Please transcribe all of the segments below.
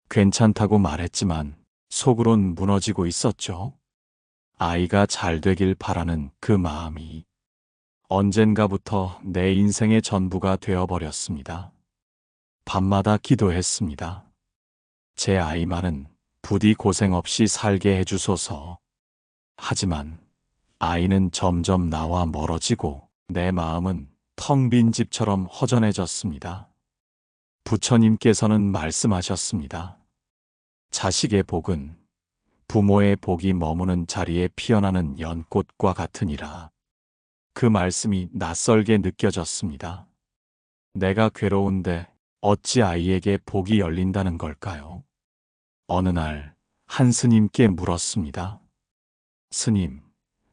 괜찮다고 말했지만 속으론 무너지고 있었죠. 아이가 잘 되길 바라는 그 마음이 언젠가부터 내 인생의 전부가 되어버렸습니다. 밤마다 기도했습니다. 제 아이만은 부디 고생 없이 살게 해주소서. 하지만 아이는 점점 나와 멀어지고 내 마음은 텅 빈 집처럼 허전해졌습니다. 부처님께서는 말씀하셨습니다. 자식의 복은 부모의 복이 머무는 자리에 피어나는 연꽃과 같으니라. 그 말씀이 낯설게 느껴졌습니다. 내가 괴로운데 어찌 아이에게 복이 열린다는 걸까요? 어느 날 한 스님께 물었습니다. 스님,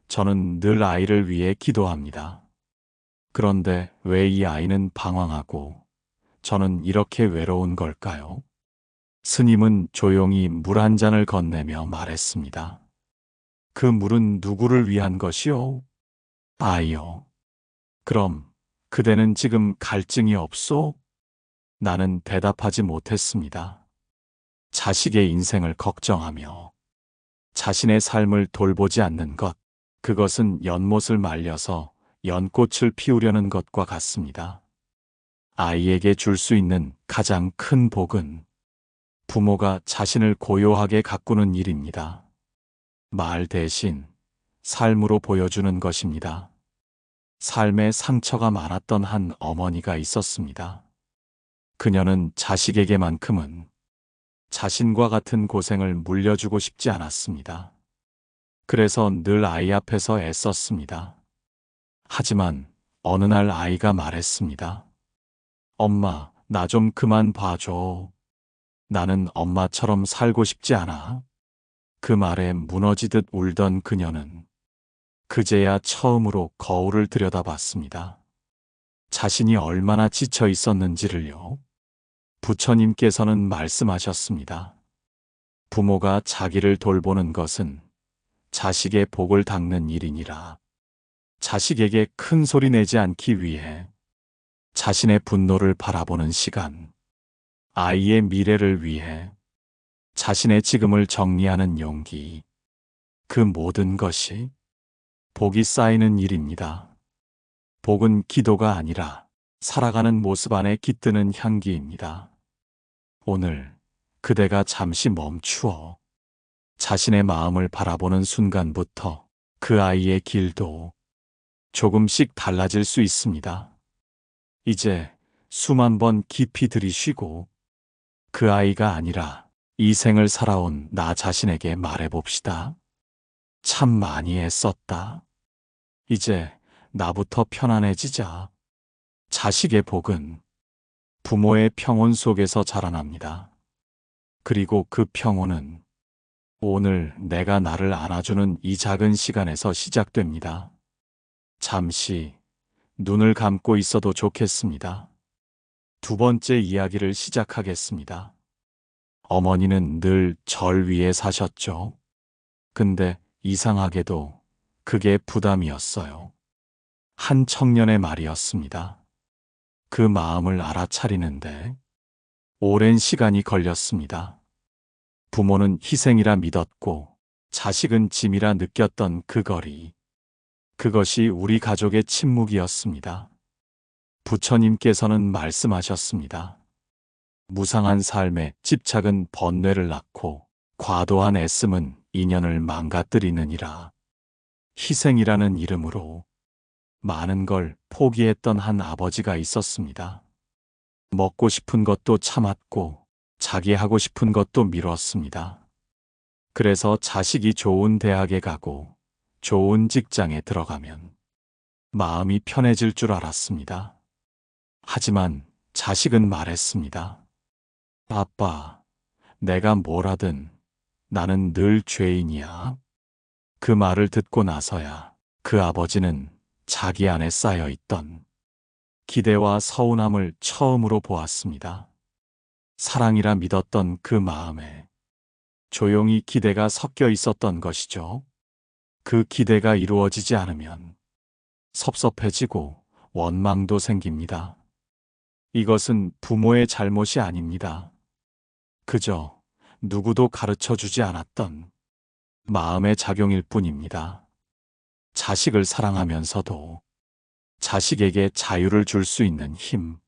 저는 늘 아이를 위해 기도합니다. 그런데 왜 이 아이는 방황하고 저는 이렇게 외로운 걸까요? 스님은 조용히 물 한 잔을 건네며 말했습니다. 그 물은 누구를 위한 것이오? 아이요. 그럼 그대는 지금 갈증이 없소? 나는 대답하지 못했습니다. 자식의 인생을 걱정하며 자신의 삶을 돌보지 않는 것, 그것은 연못을 말려서 연꽃을 피우려는 것과 같습니다. 아이에게 줄 수 있는 가장 큰 복은 부모가 자신을 고요하게 가꾸는 일입니다. 말 대신 삶으로 보여주는 것입니다. 삶에 상처가 많았던 한 어머니가 있었습니다. 그녀는 자식에게만큼은 자신과 같은 고생을 물려주고 싶지 않았습니다. 그래서 늘 아이 앞에서 애썼습니다. 하지만 어느 날 아이가 말했습니다. 엄마, 나 좀 그만 봐줘. 나는 엄마처럼 살고 싶지 않아. 그 말에 무너지듯 울던 그녀는 그제야 처음으로 거울을 들여다봤습니다. 자신이 얼마나 지쳐 있었는지를요. 부처님께서는 말씀하셨습니다. 부모가 자기를 돌보는 것은 자식의 복을 닦는 일이니라. 자식에게 큰 소리 내지 않기 위해 자신의 분노를 바라보는 시간, 아이의 미래를 위해 자신의 지금을 정리하는 용기, 그 모든 것이 복이 쌓이는 일입니다. 복은 기도가 아니라 살아가는 모습 안에 깃드는 향기입니다. 오늘 그대가 잠시 멈추어 자신의 마음을 바라보는 순간부터 그 아이의 길도 조금씩 달라질 수 있습니다. 이제 숨 한 번 깊이 들이쉬고 그 아이가 아니라 이 생을 살아온 나 자신에게 말해봅시다. 참 많이 애썼다. 이제 나부터 편안해지자. 자식의 복은 부모의 평온 속에서 자라납니다. 그리고 그 평온은 오늘 내가 나를 안아주는 이 작은 시간에서 시작됩니다. 잠시 눈을 감고 있어도 좋겠습니다. 두 번째 이야기를 시작하겠습니다. 어머니는 늘 절 위에 사셨죠. 근데 이상하게도 그게 부담이었어요. 한 청년의 말이었습니다. 그 마음을 알아차리는데 오랜 시간이 걸렸습니다. 부모는 희생이라 믿었고 자식은 짐이라 느꼈던 그 거리. 그것이 우리 가족의 침묵이었습니다. 부처님께서는 말씀하셨습니다. 무상한 삶에 집착은 번뇌를 낳고 과도한 애씀은 인연을 망가뜨리느니라. 희생이라는 이름으로 많은 걸 포기했던 한 아버지가 있었습니다. 먹고 싶은 것도 참았고 자기 하고 싶은 것도 미뤘습니다. 그래서 자식이 좋은 대학에 가고 좋은 직장에 들어가면 마음이 편해질 줄 알았습니다. 하지만 자식은 말했습니다. 아빠, 내가 뭘 하든 나는 늘 죄인이야. 그 말을 듣고 나서야 그 아버지는 자기 안에 쌓여있던 기대와 서운함을 처음으로 보았습니다. 사랑이라 믿었던 그 마음에 조용히 기대가 섞여 있었던 것이죠. 그 기대가 이루어지지 않으면 섭섭해지고 원망도 생깁니다. 이것은 부모의 잘못이 아닙니다. 그저 누구도 가르쳐 주지 않았던 마음의 작용일 뿐입니다. 자식을 사랑하면서도 자식에게 자유를 줄 수 있는 힘.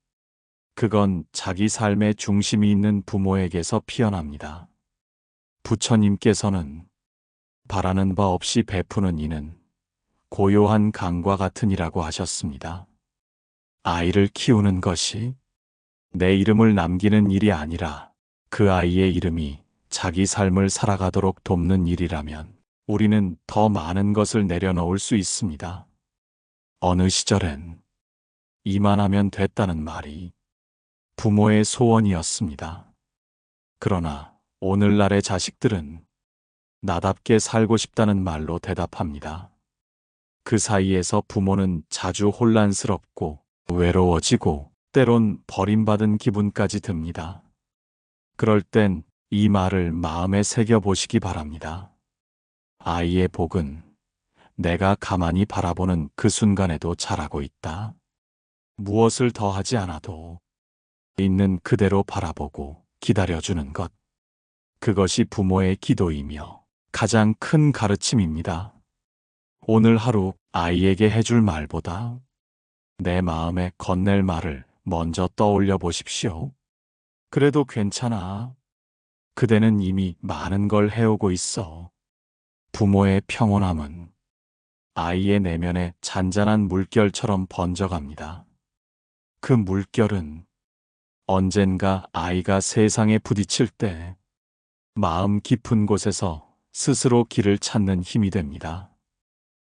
그건 자기 삶의 중심이 있는 부모에게서 피어납니다. 부처님께서는 바라는 바 없이 베푸는 이는 고요한 강과 같은 이라고 하셨습니다. 아이를 키우는 것이 내 이름을 남기는 일이 아니라 그 아이의 이름이 자기 삶을 살아가도록 돕는 일이라면 우리는 더 많은 것을 내려놓을 수 있습니다. 어느 시절엔 이만하면 됐다는 말이 부모의 소원이었습니다. 그러나 오늘날의 자식들은 나답게 살고 싶다는 말로 대답합니다. 그 사이에서 부모는 자주 혼란스럽고 외로워지고 때론 버림받은 기분까지 듭니다. 그럴 땐 이 말을 마음에 새겨보시기 바랍니다. 아이의 복은 내가 가만히 바라보는 그 순간에도 자라고 있다. 무엇을 더 하지 않아도 있는 그대로 바라보고 기다려주는 것. 그것이 부모의 기도이며 가장 큰 가르침입니다. 오늘 하루 아이에게 해줄 말보다 내 마음에 건넬 말을 먼저 떠올려 보십시오. 그래도 괜찮아. 그대는 이미 많은 걸 해오고 있어. 부모의 평온함은 아이의 내면에 잔잔한 물결처럼 번져갑니다. 그 물결은 언젠가 아이가 세상에 부딪힐 때 마음 깊은 곳에서 스스로 길을 찾는 힘이 됩니다.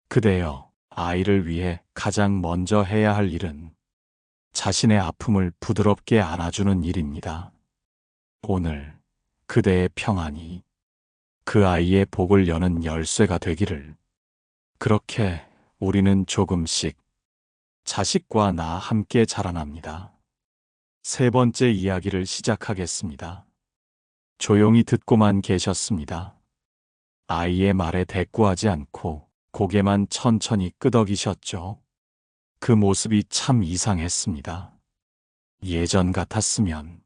그대여, 아이를 위해 가장 먼저 해야 할 일은 자신의 아픔을 부드럽게 안아주는 일입니다. 오늘 그대의 평안이 그 아이의 복을 여는 열쇠가 되기를. 그렇게 우리는 조금씩 자식과 나 함께 자라납니다. 세 번째 이야기를 시작하겠습니다. 조용히 듣고만 계셨습니다. 아이의 말에 대꾸하지 않고 고개만 천천히 끄덕이셨죠. 그 모습이 참 이상했습니다. 예전 같았으면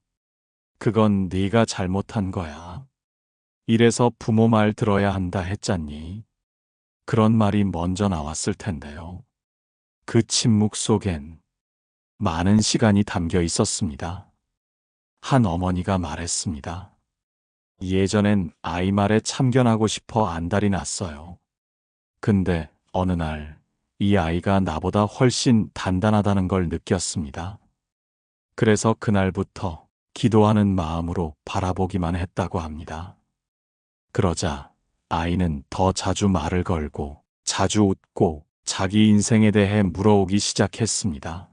그건 네가 잘못한 거야. 이래서 부모 말 들어야 한다 했잖니. 그런 말이 먼저 나왔을 텐데요. 그 침묵 속엔 많은 시간이 담겨 있었습니다. 한 어머니가 말했습니다. 예전엔 아이 말에 참견하고 싶어 안달이 났어요. 근데 어느 날 이 아이가 나보다 훨씬 단단하다는 걸 느꼈습니다. 그래서 그날부터 기도하는 마음으로 바라보기만 했다고 합니다. 그러자 아이는 더 자주 말을 걸고 자주 웃고 자기 인생에 대해 물어오기 시작했습니다.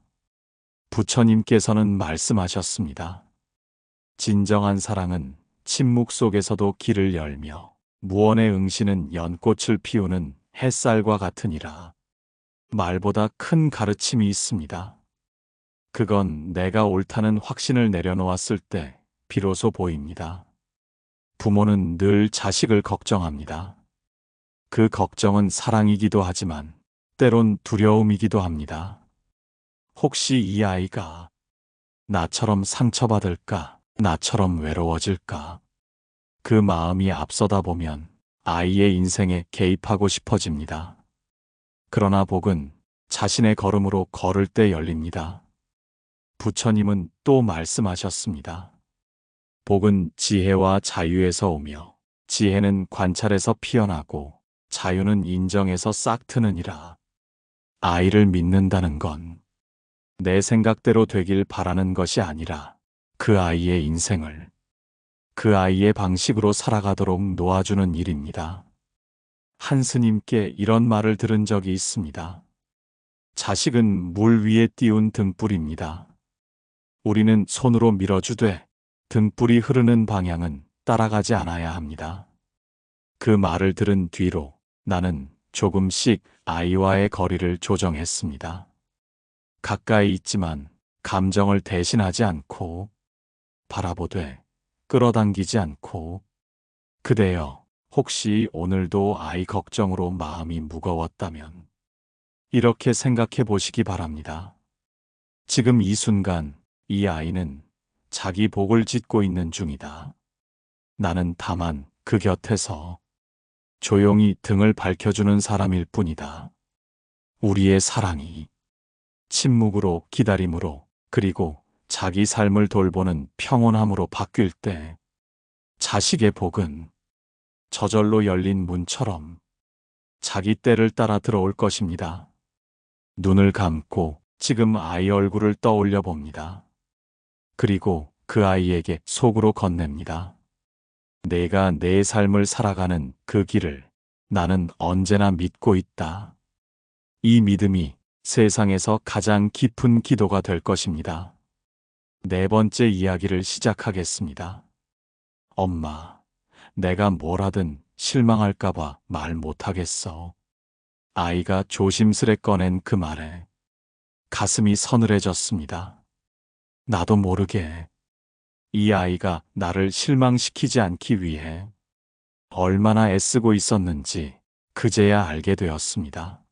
부처님께서는 말씀하셨습니다. 진정한 사랑은 침묵 속에서도 길을 열며 무언의 응시는 연꽃을 피우는 햇살과 같으니라. 말보다 큰 가르침이 있습니다. 그건 내가 옳다는 확신을 내려놓았을 때 비로소 보입니다. 부모는 늘 자식을 걱정합니다. 그 걱정은 사랑이기도 하지만 때론 두려움이기도 합니다. 혹시 이 아이가 나처럼 상처받을까, 나처럼 외로워질까? 그 마음이 앞서다 보면 아이의 인생에 개입하고 싶어집니다. 그러나 복은 자신의 걸음으로 걸을 때 열립니다. 부처님은 또 말씀하셨습니다. 복은 지혜와 자유에서 오며 지혜는 관찰에서 피어나고 자유는 인정에서 싹 트느니라. 아이를 믿는다는 건 내 생각대로 되길 바라는 것이 아니라 그 아이의 인생을 그 아이의 방식으로 살아가도록 놓아주는 일입니다. 한 스님께 이런 말을 들은 적이 있습니다. 자식은 물 위에 띄운 등불입니다. 우리는 손으로 밀어주되 등불이 흐르는 방향은 따라가지 않아야 합니다. 그 말을 들은 뒤로 나는 조금씩 아이와의 거리를 조정했습니다. 가까이 있지만 감정을 대신하지 않고 바라보되 끌어당기지 않고. 그대여, 혹시 오늘도 아이 걱정으로 마음이 무거웠다면 이렇게 생각해 보시기 바랍니다. 지금 이 순간 이 아이는 자기 복을 짓고 있는 중이다. 나는 다만 그 곁에서 조용히 등을 밝혀주는 사람일 뿐이다. 우리의 사랑이 침묵으로, 기다림으로, 그리고 자기 삶을 돌보는 평온함으로 바뀔 때 자식의 복은 저절로 열린 문처럼 자기 때를 따라 들어올 것입니다. 눈을 감고 지금 아이 얼굴을 떠올려 봅니다. 그리고 그 아이에게 속으로 건넵니다. 내가 내 삶을 살아가는 그 길을 나는 언제나 믿고 있다. 이 믿음이 세상에서 가장 깊은 기도가 될 것입니다. 네 번째 이야기를 시작하겠습니다. 엄마, 내가 뭘 하든 실망할까봐 말 못하겠어. 아이가 조심스레 꺼낸 그 말에 가슴이 서늘해졌습니다. 나도 모르게 이 아이가 나를 실망시키지 않기 위해 얼마나 애쓰고 있었는지 그제야 알게 되었습니다.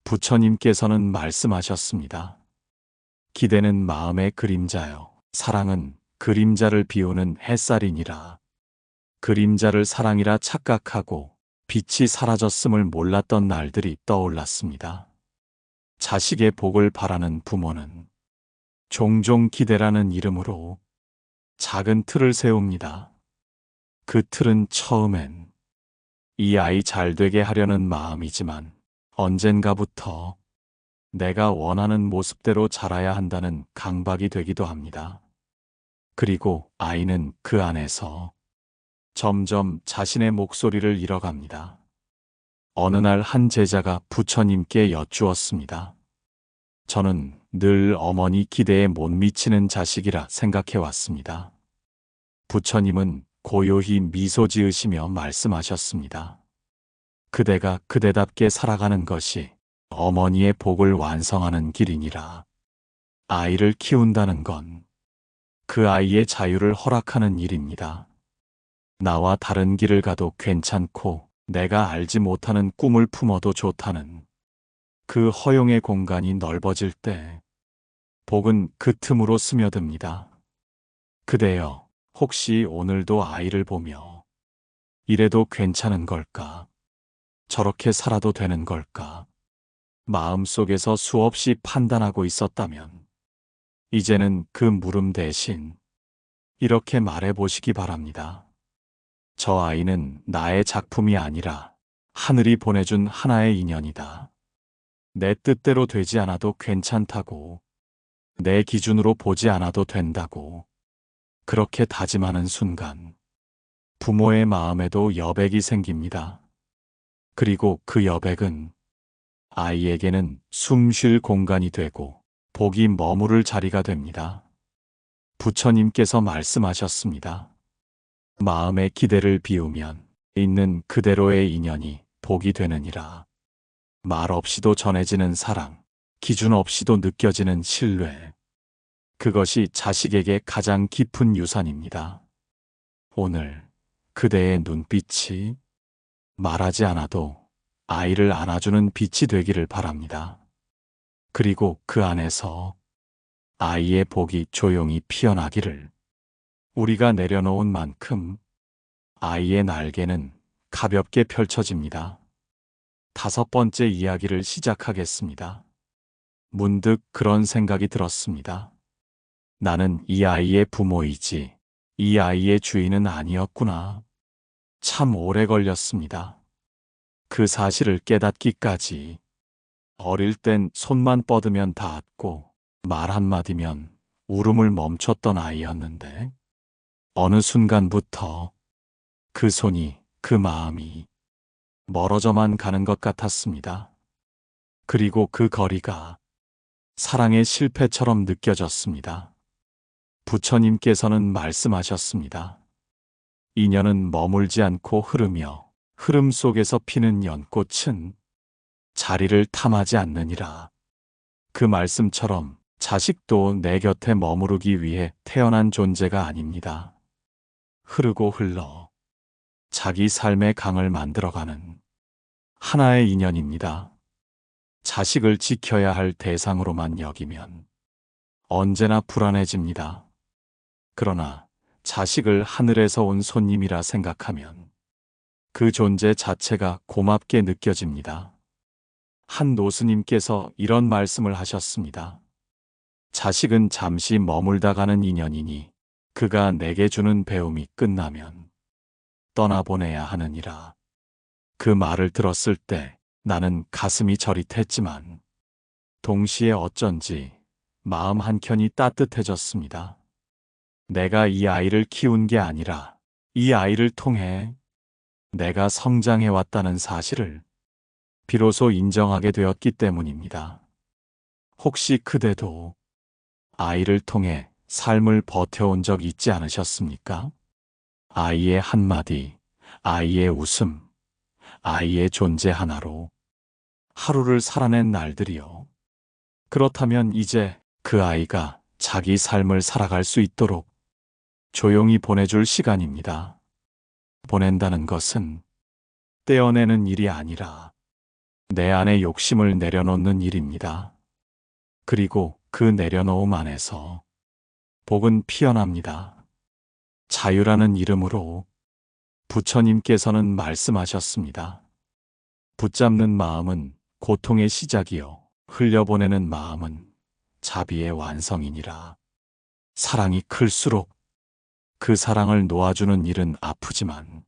부처님께서는 말씀하셨습니다. 기대는 마음의 그림자요. 사랑은 그림자를 비우는 햇살이니라. 그림자를 사랑이라 착각하고 빛이 사라졌음을 몰랐던 날들이 떠올랐습니다. 자식의 복을 바라는 부모는 종종 기대라는 이름으로 작은 틀을 세웁니다. 그 틀은 처음엔 이 아이 잘 되게 하려는 마음이지만 언젠가부터 내가 원하는 모습대로 자라야 한다는 강박이 되기도 합니다. 그리고 아이는 그 안에서 점점 자신의 목소리를 잃어갑니다. 어느 날 한 제자가 부처님께 여쭈었습니다. 저는 늘 어머니 기대에 못 미치는 자식이라 생각해 왔습니다. 부처님은 고요히 미소 지으시며 말씀하셨습니다. 그대가 그대답게 살아가는 것이 어머니의 복을 완성하는 길이니라. 아이를 키운다는 건 그 아이의 자유를 허락하는 일입니다. 나와 다른 길을 가도 괜찮고 내가 알지 못하는 꿈을 품어도 좋다는 그 허용의 공간이 넓어질 때 복은 그 틈으로 스며듭니다. 그대여, 혹시 오늘도 아이를 보며 이래도 괜찮은 걸까? 저렇게 살아도 되는 걸까? 마음속에서 수없이 판단하고 있었다면 이제는 그 물음 대신 이렇게 말해보시기 바랍니다. 저 아이는 나의 작품이 아니라 하늘이 보내준 하나의 인연이다. 내 뜻대로 되지 않아도 괜찮다고, 내 기준으로 보지 않아도 된다고, 그렇게 다짐하는 순간 부모의 마음에도 여백이 생깁니다. 그리고 그 여백은 아이에게는 숨 쉴 공간이 되고 복이 머무를 자리가 됩니다. 부처님께서 말씀하셨습니다. 마음의 기대를 비우면 있는 그대로의 인연이 복이 되느니라. 말 없이도 전해지는 사랑, 기준 없이도 느껴지는 신뢰. 그것이 자식에게 가장 깊은 유산입니다. 오늘 그대의 눈빛이 말하지 않아도 아이를 안아주는 빛이 되기를 바랍니다. 그리고 그 안에서 아이의 복이 조용히 피어나기를. 우리가 내려놓은 만큼 아이의 날개는 가볍게 펼쳐집니다. 다섯 번째 이야기를 시작하겠습니다. 문득 그런 생각이 들었습니다. 나는 이 아이의 부모이지 이 아이의 주인은 아니었구나. 참 오래 걸렸습니다. 그 사실을 깨닫기까지. 어릴 땐 손만 뻗으면 닿았고 말 한마디면 울음을 멈췄던 아이였는데 어느 순간부터 그 손이, 그 마음이 멀어져만 가는 것 같았습니다. 그리고 그 거리가 사랑의 실패처럼 느껴졌습니다. 부처님께서는 말씀하셨습니다. 인연은 머물지 않고 흐르며 흐름 속에서 피는 연꽃은 자리를 탐하지 않느니라. 그 말씀처럼 자식도 내 곁에 머무르기 위해 태어난 존재가 아닙니다. 흐르고 흘러 자기 삶의 강을 만들어가는 하나의 인연입니다. 자식을 지켜야 할 대상으로만 여기면 언제나 불안해집니다. 그러나 자식을 하늘에서 온 손님이라 생각하면 그 존재 자체가 고맙게 느껴집니다. 한 노스님께서 이런 말씀을 하셨습니다. 자식은 잠시 머물다 가는 인연이니 그가 내게 주는 배움이 끝나면 떠나보내야 하느니라. 그 말을 들었을 때 나는 가슴이 저릿했지만 동시에 어쩐지 마음 한켠이 따뜻해졌습니다. 내가 이 아이를 키운 게 아니라 이 아이를 통해 내가 성장해왔다는 사실을 비로소 인정하게 되었기 때문입니다. 혹시 그대도 아이를 통해 삶을 버텨온 적 있지 않으셨습니까? 아이의 한마디, 아이의 웃음, 아이의 존재 하나로 하루를 살아낸 날들이요. 그렇다면 이제 그 아이가 자기 삶을 살아갈 수 있도록 조용히 보내줄 시간입니다. 보낸다는 것은 떼어내는 일이 아니라 내 안의 욕심을 내려놓는 일입니다. 그리고 그 내려놓음 안에서 복은 피어납니다. 자유라는 이름으로 부처님께서는 말씀하셨습니다. 붙잡는 마음은 고통의 시작이요. 흘려보내는 마음은 자비의 완성이니라. 사랑이 클수록 그 사랑을 놓아주는 일은 아프지만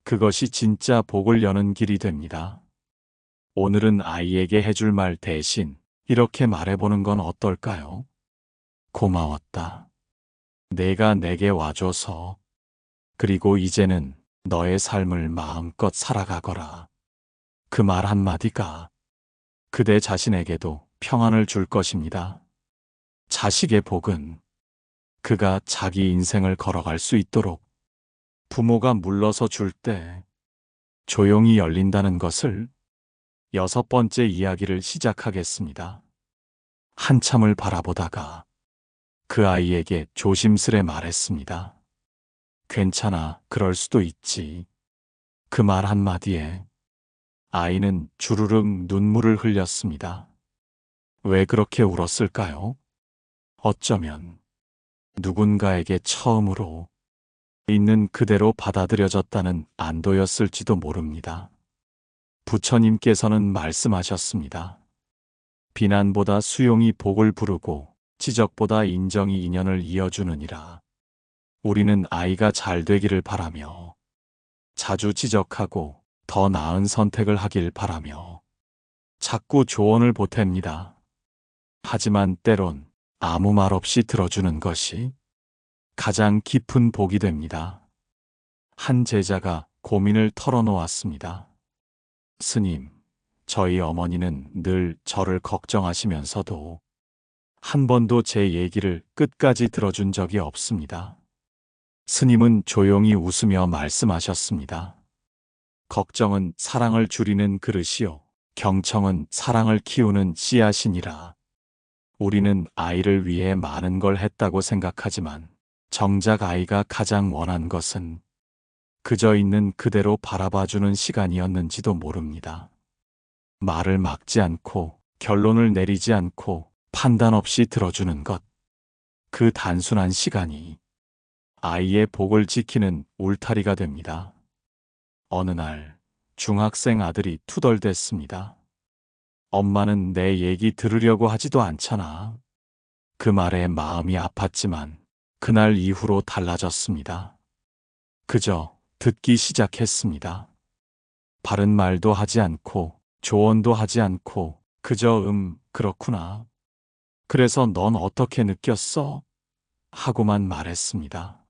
그것이 진짜 복을 여는 길이 됩니다. 오늘은 아이에게 해줄 말 대신 이렇게 말해보는 건 어떨까요? 고마웠다. 내가 내게 와줘서. 그리고 이제는 너의 삶을 마음껏 살아가거라. 그 말 한마디가 그대 자신에게도 평안을 줄 것입니다. 자식의 복은 그가 자기 인생을 걸어갈 수 있도록 부모가 물러서 줄 때 조용히 열린다는 것을 6번째 이야기를 시작하겠습니다. 한참을 바라보다가 그 아이에게 조심스레 말했습니다. 괜찮아, 그럴 수도 있지. 그 말 한마디에 아이는 주르륵 눈물을 흘렸습니다. 왜 그렇게 울었을까요? 어쩌면 누군가에게 처음으로 있는 그대로 받아들여졌다는 안도였을지도 모릅니다. 부처님께서는 말씀하셨습니다. 비난보다 수용이 복을 부르고 지적보다 인정이 인연을 이어주느니라. 우리는 아이가 잘 되기를 바라며 자주 지적하고 더 나은 선택을 하길 바라며 자꾸 조언을 보탭니다. 하지만 때론 아무 말 없이 들어주는 것이 가장 깊은 복이 됩니다. 한 제자가 고민을 털어놓았습니다. 스님, 저희 어머니는 늘 저를 걱정하시면서도 한 번도 제 얘기를 끝까지 들어준 적이 없습니다. 스님은 조용히 웃으며 말씀하셨습니다. 걱정은 사랑을 줄이는 그릇이요. 경청은 사랑을 키우는 씨앗이니라. 우리는 아이를 위해 많은 걸 했다고 생각하지만 정작 아이가 가장 원한 것은 그저 있는 그대로 바라봐주는 시간이었는지도 모릅니다. 말을 막지 않고 결론을 내리지 않고 판단 없이 들어주는 것. 그 단순한 시간이 아이의 복을 지키는 울타리가 됩니다. 어느 날 중학생 아들이 투덜댔습니다. 엄마는 내 얘기 들으려고 하지도 않잖아. 그 말에 마음이 아팠지만 그날 이후로 달라졌습니다. 그저 듣기 시작했습니다. 바른 말도 하지 않고 조언도 하지 않고 그저 그렇구나. 그래서 넌 어떻게 느꼈어? 하고만 말했습니다.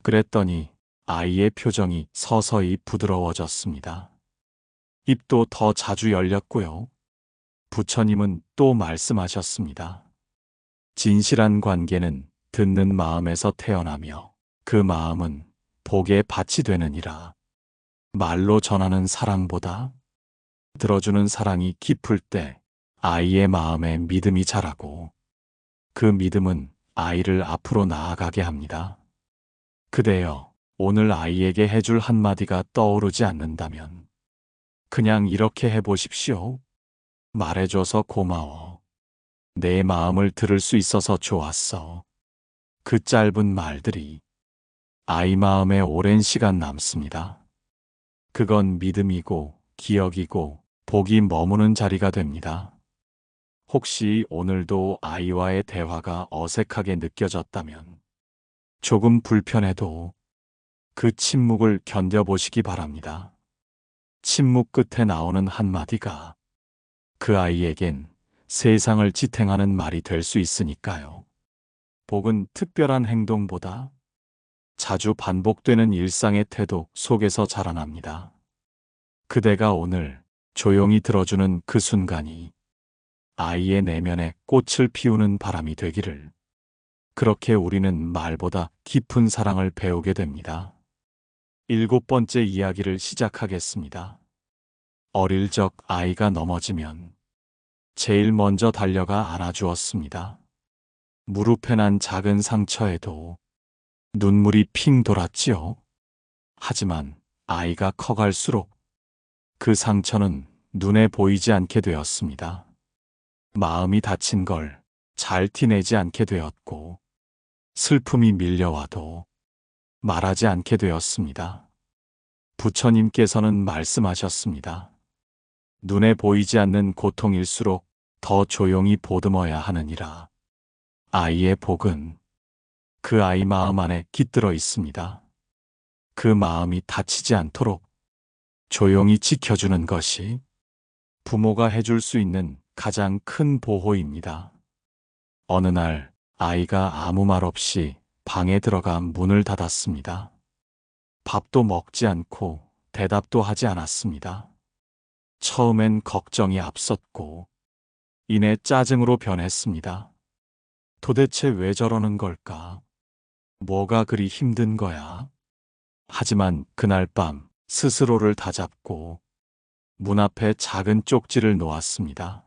그랬더니 아이의 표정이 서서히 부드러워졌습니다. 입도 더 자주 열렸고요. 부처님은 또 말씀하셨습니다. 진실한 관계는 듣는 마음에서 태어나며 그 마음은 복의 밭이 되느니라. 말로 전하는 사랑보다 들어주는 사랑이 깊을 때 아이의 마음에 믿음이 자라고 그 믿음은 아이를 앞으로 나아가게 합니다. 그대여, 오늘 아이에게 해줄 한마디가 떠오르지 않는다면 그냥 이렇게 해보십시오. 말해줘서 고마워. 내 마음을 들을 수 있어서 좋았어. 그 짧은 말들이 아이 마음에 오랜 시간 남습니다. 그건 믿음이고 기억이고 복이 머무는 자리가 됩니다. 혹시 오늘도 아이와의 대화가 어색하게 느껴졌다면 조금 불편해도 그 침묵을 견뎌보시기 바랍니다. 침묵 끝에 나오는 한마디가 그 아이에겐 세상을 지탱하는 말이 될 수 있으니까요. 복은 특별한 행동보다 자주 반복되는 일상의 태도 속에서 자라납니다. 그대가 오늘 조용히 들어주는 그 순간이 아이의 내면에 꽃을 피우는 바람이 되기를. 그렇게 우리는 말보다 깊은 사랑을 배우게 됩니다. 7번째 이야기를 시작하겠습니다. 어릴 적 아이가 넘어지면 제일 먼저 달려가 안아주었습니다. 무릎에 난 작은 상처에도 눈물이 핑 돌았지요. 하지만 아이가 커갈수록 그 상처는 눈에 보이지 않게 되었습니다. 마음이 다친 걸 잘 티내지 않게 되었고, 슬픔이 밀려와도 말하지 않게 되었습니다. 부처님께서는 말씀하셨습니다. 눈에 보이지 않는 고통일수록 더 조용히 보듬어야 하느니라. 아이의 복은 그 아이 마음 안에 깃들어 있습니다. 그 마음이 다치지 않도록 조용히 지켜주는 것이 부모가 해줄 수 있는 가장 큰 보호입니다. 어느 날 아이가 아무 말 없이 방에 들어가 문을 닫았습니다. 밥도 먹지 않고 대답도 하지 않았습니다. 처음엔 걱정이 앞섰고 이내 짜증으로 변했습니다. 도대체 왜 저러는 걸까? 뭐가 그리 힘든 거야? 하지만 그날 밤 스스로를 다잡고 문 앞에 작은 쪽지를 놓았습니다.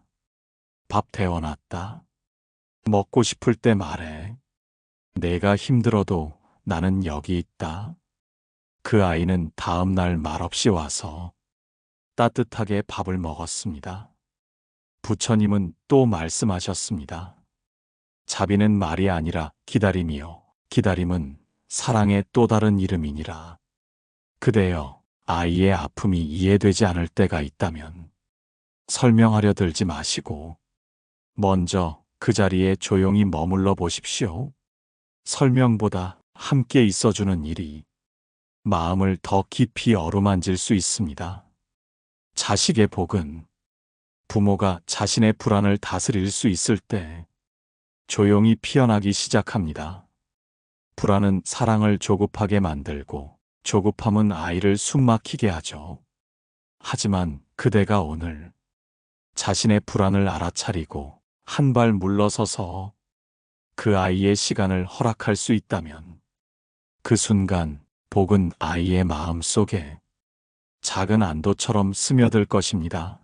밥 데워놨다. 먹고 싶을 때 말해. 내가 힘들어도 나는 여기 있다. 그 아이는 다음 날 말없이 와서 따뜻하게 밥을 먹었습니다. 부처님은 또 말씀하셨습니다. 자비는 말이 아니라 기다림이요. 기다림은 사랑의 또 다른 이름이니라. 그대여, 아이의 아픔이 이해되지 않을 때가 있다면 설명하려 들지 마시고 먼저 그 자리에 조용히 머물러 보십시오. 설명보다 함께 있어주는 일이 마음을 더 깊이 어루만질 수 있습니다. 자식의 복은 부모가 자신의 불안을 다스릴 수 있을 때 조용히 피어나기 시작합니다. 불안은 사랑을 조급하게 만들고 조급함은 아이를 숨막히게 하죠. 하지만 그대가 오늘 자신의 불안을 알아차리고 한 발 물러서서 그 아이의 시간을 허락할 수 있다면 그 순간 복은 아이의 마음 속에 작은 안도처럼 스며들 것입니다.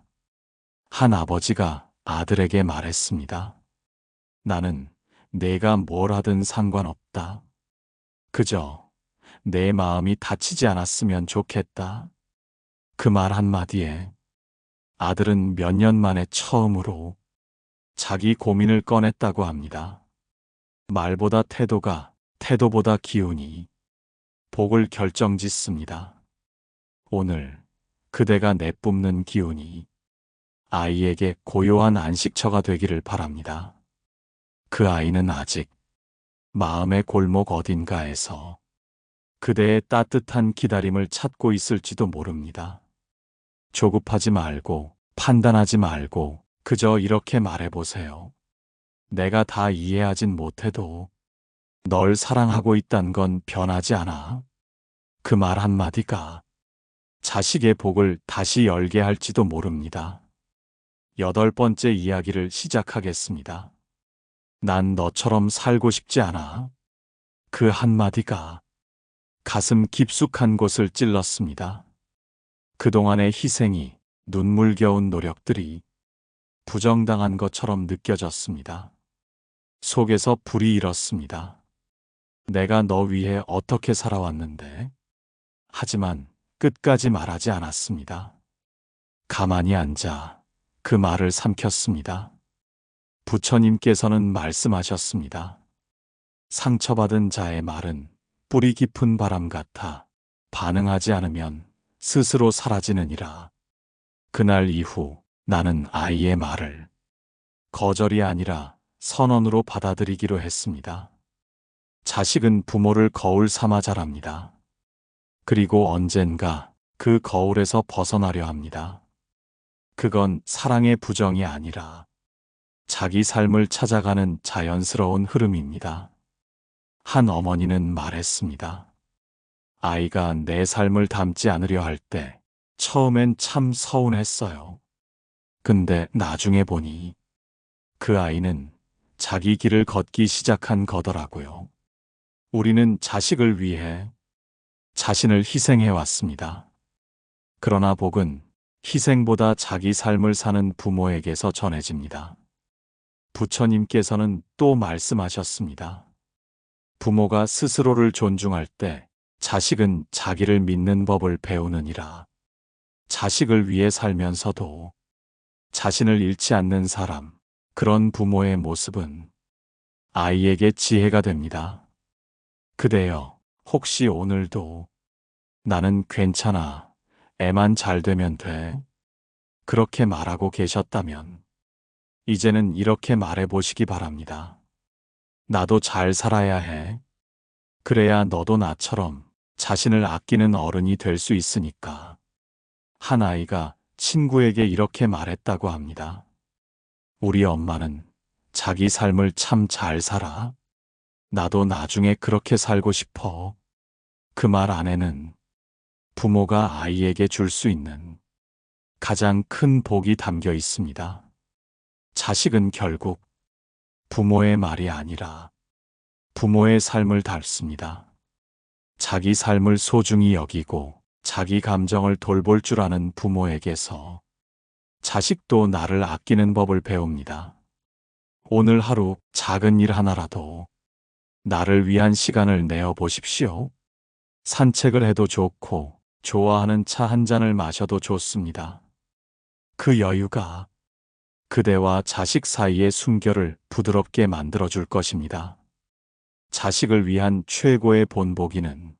한 아버지가 아들에게 말했습니다. 나는 내가 뭘 하든 상관없다. 그저 내 마음이 다치지 않았으면 좋겠다. 그 말 한마디에 아들은 몇 년 만에 처음으로 자기 고민을 꺼냈다고 합니다. 말보다 태도보다 기운이 복을 결정짓습니다. 오늘 그대가 내뿜는 기운이 아이에게 고요한 안식처가 되기를 바랍니다. 그 아이는 아직 마음의 골목 어딘가에서 그대의 따뜻한 기다림을 찾고 있을지도 모릅니다. 조급하지 말고 판단하지 말고 그저 이렇게 말해보세요. 내가 다 이해하진 못해도 널 사랑하고 있단 건 변하지 않아. 그 말 한마디가 자식의 복을 다시 열게 할지도 모릅니다. 8번째 이야기를 시작하겠습니다. 난 너처럼 살고 싶지 않아. 그 한마디가 가슴 깊숙한 곳을 찔렀습니다. 그동안의 희생이, 눈물겨운 노력들이 부정당한 것처럼 느껴졌습니다. 속에서 불이 일었습니다. 내가 너 위해 어떻게 살아왔는데? 하지만 끝까지 말하지 않았습니다. 가만히 앉아 그 말을 삼켰습니다. 부처님께서는 말씀하셨습니다. 상처받은 자의 말은 뿌리 깊은 바람 같아 반응하지 않으면 스스로 사라지느니라. 그날 이후 나는 아이의 말을 거절이 아니라 선언으로 받아들이기로 했습니다. 자식은 부모를 거울 삼아 자랍니다. 그리고 언젠가 그 거울에서 벗어나려 합니다. 그건 사랑의 부정이 아니라 자기 삶을 찾아가는 자연스러운 흐름입니다. 한 어머니는 말했습니다. 아이가 내 삶을 담지 않으려 할 때 처음엔 참 서운했어요. 근데 나중에 보니 그 아이는 자기 길을 걷기 시작한 거더라고요. 우리는 자식을 위해 자신을 희생해 왔습니다. 그러나 복은 희생보다 자기 삶을 사는 부모에게서 전해집니다. 부처님께서는 또 말씀하셨습니다. 부모가 스스로를 존중할 때 자식은 자기를 믿는 법을 배우느니라. 자식을 위해 살면서도 자신을 잃지 않는 사람, 그런 부모의 모습은 아이에게 지혜가 됩니다. 그대여, 혹시 오늘도 나는 괜찮아, 애만 잘 되면 돼, 그렇게 말하고 계셨다면 이제는 이렇게 말해보시기 바랍니다. 나도 잘 살아야 해. 그래야 너도 나처럼 자신을 아끼는 어른이 될 수 있으니까. 한 아이가 친구에게 이렇게 말했다고 합니다. 우리 엄마는 자기 삶을 참 잘 살아. 나도 나중에 그렇게 살고 싶어. 그 말 안에는 부모가 아이에게 줄 수 있는 가장 큰 복이 담겨 있습니다. 자식은 결국 부모의 말이 아니라 부모의 삶을 닮습니다. 자기 삶을 소중히 여기고 자기 감정을 돌볼 줄 아는 부모에게서 자식도 나를 아끼는 법을 배웁니다. 오늘 하루 작은 일 하나라도 나를 위한 시간을 내어 보십시오. 산책을 해도 좋고 좋아하는 차 한 잔을 마셔도 좋습니다. 그 여유가 그대와 자식 사이의 순결을 부드럽게 만들어줄 것입니다. 자식을 위한 최고의 본보기는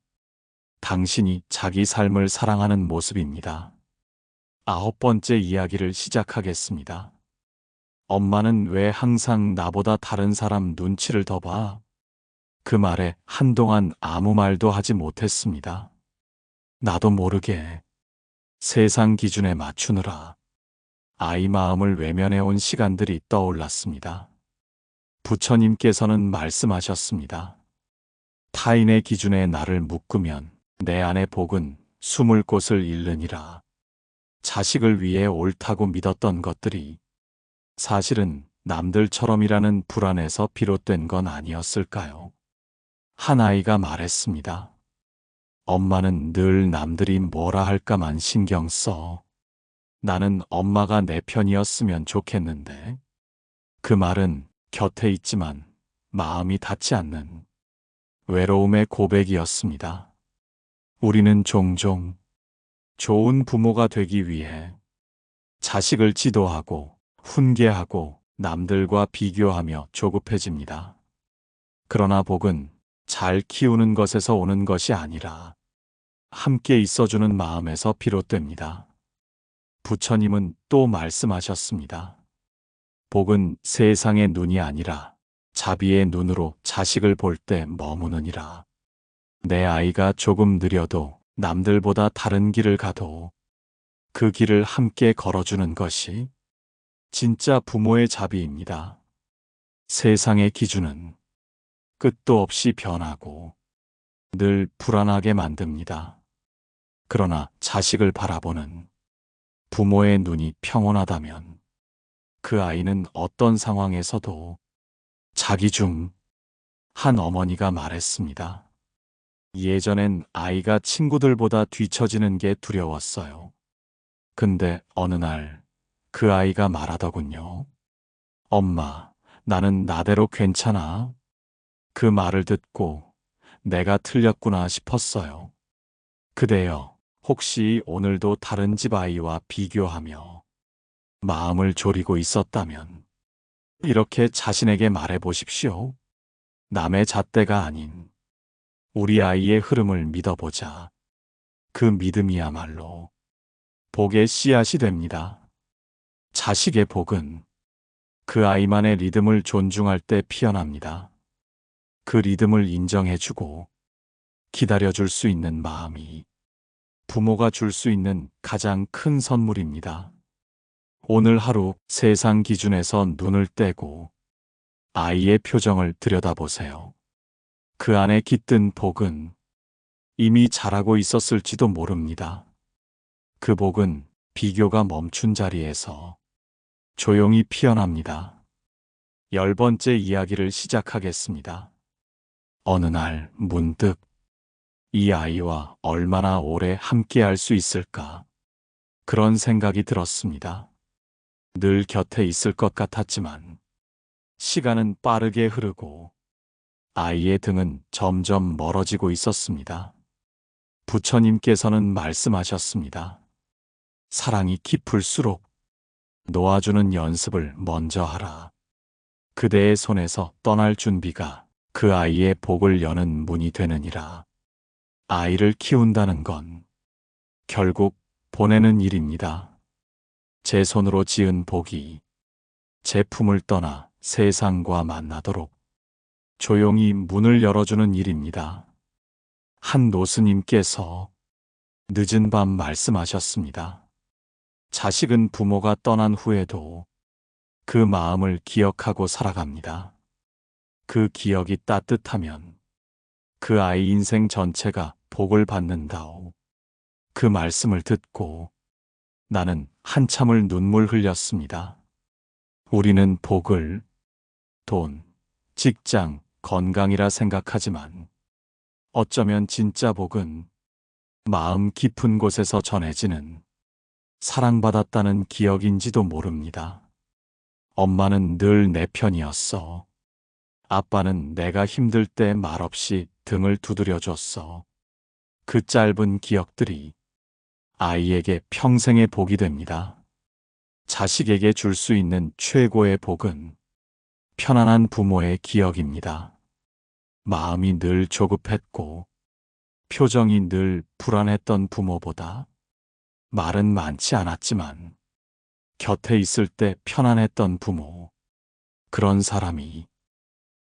당신이 자기 삶을 사랑하는 모습입니다. 9번째 이야기를 시작하겠습니다. 엄마는 왜 항상 나보다 다른 사람 눈치를 더 봐? 그 말에 한동안 아무 말도 하지 못했습니다. 나도 모르게 세상 기준에 맞추느라 아이 마음을 외면해 온 시간들이 떠올랐습니다. 부처님께서는 말씀하셨습니다. 타인의 기준에 나를 묶으면 내 안의 복은 숨을 곳을 잃느니라. 자식을 위해 옳다고 믿었던 것들이 사실은 남들처럼이라는 불안에서 비롯된 건 아니었을까요? 한 아이가 말했습니다. 엄마는 늘 남들이 뭐라 할까만 신경 써. 나는 엄마가 내 편이었으면 좋겠는데. 그 말은 곁에 있지만 마음이 닿지 않는 외로움의 고백이었습니다. 우리는 종종 좋은 부모가 되기 위해 자식을 지도하고 훈계하고 남들과 비교하며 조급해집니다. 그러나 복은 잘 키우는 것에서 오는 것이 아니라 함께 있어주는 마음에서 비롯됩니다. 부처님은 또 말씀하셨습니다. 복은 세상의 눈이 아니라 자비의 눈으로 자식을 볼 때 머무느니라. 내 아이가 조금 느려도 남들보다 다른 길을 가도 그 길을 함께 걸어주는 것이 진짜 부모의 자비입니다. 세상의 기준은 끝도 없이 변하고 늘 불안하게 만듭니다. 그러나 자식을 바라보는 부모의 눈이 평온하다면 그 아이는 어떤 상황에서도 자기 중 한 어머니가 말했습니다. 예전엔 아이가 친구들보다 뒤처지는 게 두려웠어요. 근데 어느 날 그 아이가 말하더군요. 엄마, 나는 나대로 괜찮아. 그 말을 듣고 내가 틀렸구나 싶었어요. 그대여, 혹시 오늘도 다른 집 아이와 비교하며 마음을 졸이고 있었다면 이렇게 자신에게 말해 보십시오. 남의 잣대가 아닌 우리 아이의 흐름을 믿어보자. 그 믿음이야말로 복의 씨앗이 됩니다. 자식의 복은 그 아이만의 리듬을 존중할 때 피어납니다. 그 리듬을 인정해주고 기다려줄 수 있는 마음이 부모가 줄 수 있는 가장 큰 선물입니다. 오늘 하루 세상 기준에서 눈을 떼고 아이의 표정을 들여다보세요. 그 안에 깃든 복은 이미 자라고 있었을지도 모릅니다. 그 복은 비교가 멈춘 자리에서 조용히 피어납니다. 10번째 이야기를 시작하겠습니다. 어느 날 문득 이 아이와 얼마나 오래 함께 할 수 있을까? 그런 생각이 들었습니다. 늘 곁에 있을 것 같았지만 시간은 빠르게 흐르고 아이의 등은 점점 멀어지고 있었습니다. 부처님께서는 말씀하셨습니다. 사랑이 깊을수록 놓아주는 연습을 먼저 하라. 그대의 손에서 떠날 준비가 그 아이의 복을 여는 문이 되느니라. 아이를 키운다는 건 결국 보내는 일입니다. 제 손으로 지은 복이 제 품을 떠나 세상과 만나도록 조용히 문을 열어주는 일입니다. 한 노스님께서 늦은 밤 말씀하셨습니다. 자식은 부모가 떠난 후에도 그 마음을 기억하고 살아갑니다. 그 기억이 따뜻하면 그 아이 인생 전체가 복을 받는다오. 그 말씀을 듣고 나는 한참을 눈물 흘렸습니다. 우리는 복을 돈, 직장, 건강이라 생각하지만 어쩌면 진짜 복은 마음 깊은 곳에서 전해지는 사랑받았다는 기억인지도 모릅니다. 엄마는 늘 내 편이었어. 아빠는 내가 힘들 때 말없이 등을 두드려줬어. 그 짧은 기억들이 아이에게 평생의 복이 됩니다. 자식에게 줄 수 있는 최고의 복은 편안한 부모의 기억입니다. 마음이 늘 조급했고 표정이 늘 불안했던 부모보다 말은 많지 않았지만 곁에 있을 때 편안했던 부모. 그런 사람이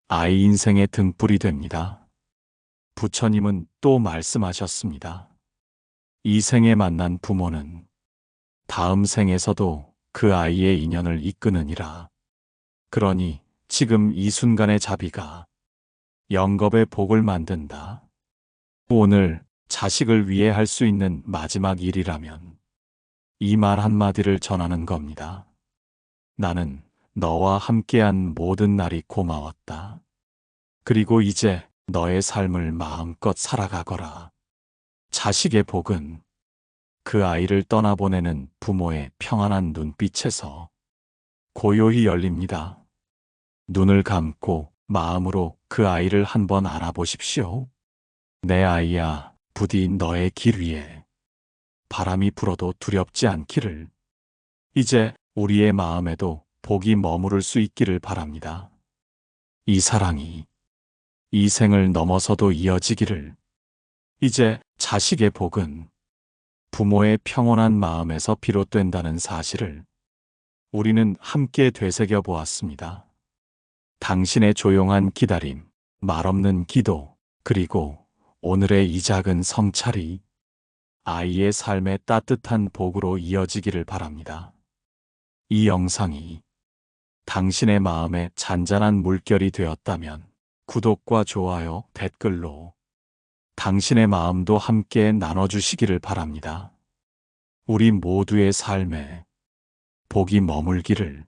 아이 인생의 등불이 됩니다. 부처님은 또 말씀하셨습니다. 이 생에 만난 부모는 다음 생에서도 그 아이의 인연을 이끄느니라. 그러니 지금 이 순간의 자비가 영겁의 복을 만든다. 오늘 자식을 위해 할 수 있는 마지막 일이라면 이 말 한마디를 전하는 겁니다. 나는 너와 함께한 모든 날이 고마웠다. 그리고 이제 너의 삶을 마음껏 살아가거라. 자식의 복은 그 아이를 떠나보내는 부모의 평안한 눈빛에서 고요히 열립니다. 눈을 감고 마음으로 그 아이를 한번 안아보십시오. 내 아이야, 부디 너의 길 위에 바람이 불어도 두렵지 않기를. 이제 우리의 마음에도 복이 머무를 수 있기를 바랍니다. 이 사랑이 이 생을 넘어서도 이어지기를. 이제 자식의 복은 부모의 평온한 마음에서 비롯된다는 사실을 우리는 함께 되새겨 보았습니다. 당신의 조용한 기다림, 말없는 기도, 그리고 오늘의 이 작은 성찰이 아이의 삶의 따뜻한 복으로 이어지기를 바랍니다. 이 영상이 당신의 마음에 잔잔한 물결이 되었다면 구독과 좋아요, 댓글로 당신의 마음도 함께 나눠주시기를 바랍니다. 우리 모두의 삶에 복이 머물기를.